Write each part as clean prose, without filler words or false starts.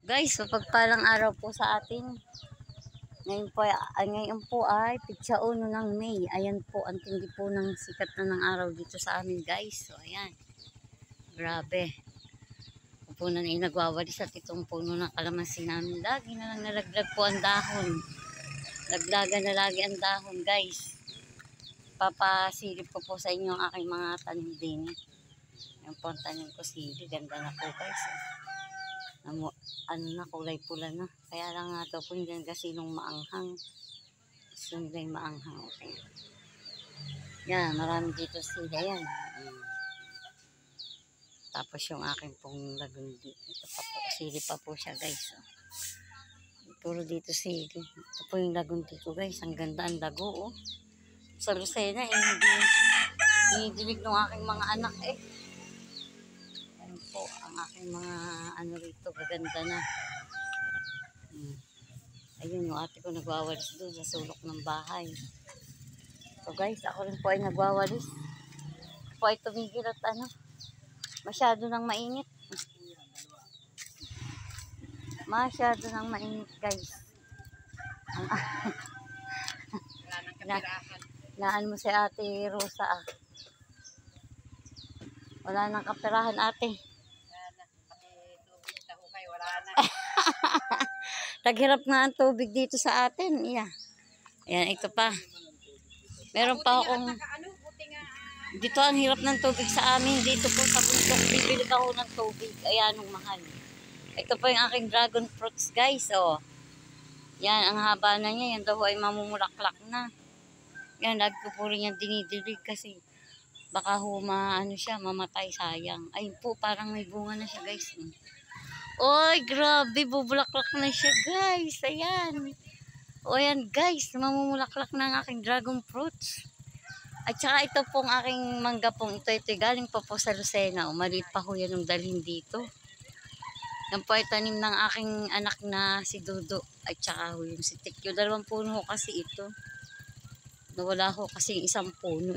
Guys, mapagpalang araw po sa atin. Ngayon po ay pitsa 1 ng May. Ayan po, ang tindi po ng sikat na ng araw dito sa amin, guys. So, ayan. Grabe. Pupunan ay nagwawali sa titong puno ng kalamansi namin. Lagi na lang nalaglag po ang dahon. Laglagan na lagi ang dahon, guys. Papasilip ko po sa inyo ang aking mga tanim din. Ayan po ang tanim ko, sili. Ganda na po, guys. Ano na, kulay pula na. Kaya lang nga daw po hindi kasi nung maanghang. Gusto nila yung maanghang. Okay. Yan, marami dito sila yan. Tapos yung aking pong lagundi. Ito pa po, sili pa po siya, guys. Puro dito sili. Ito po yung lagundi ko, guys. Ang ganda, ang dago, oh. Sa Lucena, hindi ng aking mga anak, eh. Po ang aking mga ano rito, gaganda na. Ayun yung ate ko nagwawalis doon sa sulok ng bahay. So guys, ako rin po ay nagwawalis. Ako po ay tumigil at masyado nang mainit. Masyado nang mainit, guys. Naan mo si Ate Rosa, ah. Wala nang kapirahan, ate. Taghirap nga ang tubig dito sa atin. Yeah. Ayan, ito pa. Meron pa akong... Dito ang hirap ng tubig sa amin. Dito po sa bundok. Bibili ako ng tubig. Ayan, ang mahal. Ito pa yung aking dragon fruits, guys. Oh. Yan, ang haba na niya. Yan daw ay mamumulaklak na. Yan, lagi ko po rin yan dinidilig kasi baka mamatay, sayang. Ayun po, parang may bunga na siya, guys. Oy, grabe, bubulaklak na siya, guys. Ayan. O, ayan, guys. Mamumulaklak na ang aking dragon fruits. At saka ito pong aking mangga pong ito galing pa po sa Lucena. O, maliit pa ho yan nung dalhin dito. Yan po ay tanim ng aking anak na si Dudo. At saka ho yung si Tikyo. 2 puno kasi ito. Nawala ho kasi isang puno.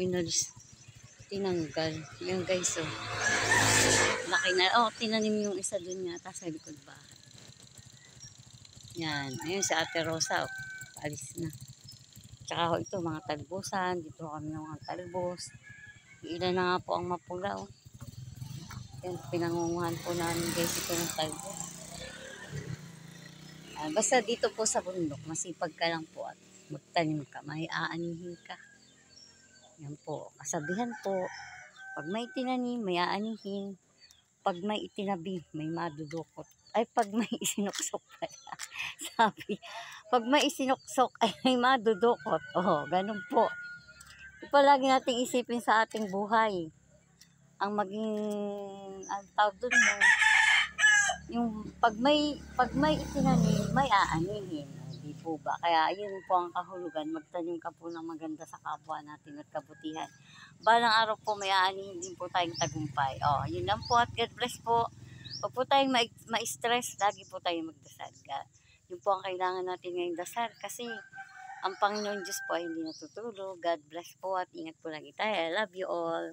Tinanggal. Yan, guys, oh. Laki na. Oh, tinanim yung isa dun nga. Tapos sa likod bahay. Yan. Ayun si Ate Rosa. Oh. Alis na. Tsaka ito mga talbusan. Dito kami ng mga talbos. Ilan na nga po ang mapula. Oh. Yan. Pinangunguhan po namin, guys, ito ng talbos. Basta dito po sa bundok. Masipag ka lang po at magtanim ka. May aanihin ka. Yan po. Kasabihan po. Pag may tinanim, may aanihin. Pag may itinabi, may madudukot. Ay, pag may isinuksok pala. Sabi, pag may isinuksok, ay may madudukot. Oh, ganun po. Palagi nating isipin sa ating buhay. Ang maging, ang tawag dun mo, yung pag may itinanim, may aanihin. Di po ba? Kaya yun po ang kahulugan. Magtanim ka po ng maganda sa kapwa natin at kabutihan. Balang araw po may aanihin din po tayong tagumpay. Oh, yun lang po at God bless po. Huwag po tayong ma-stress. Lagi po tayong magdasal. Yun po ang kailangan natin ngayong dasal. Kasi ang Panginoon Diyos po ay hindi natutulog. God bless po at ingat po lagi tayo. I love you all.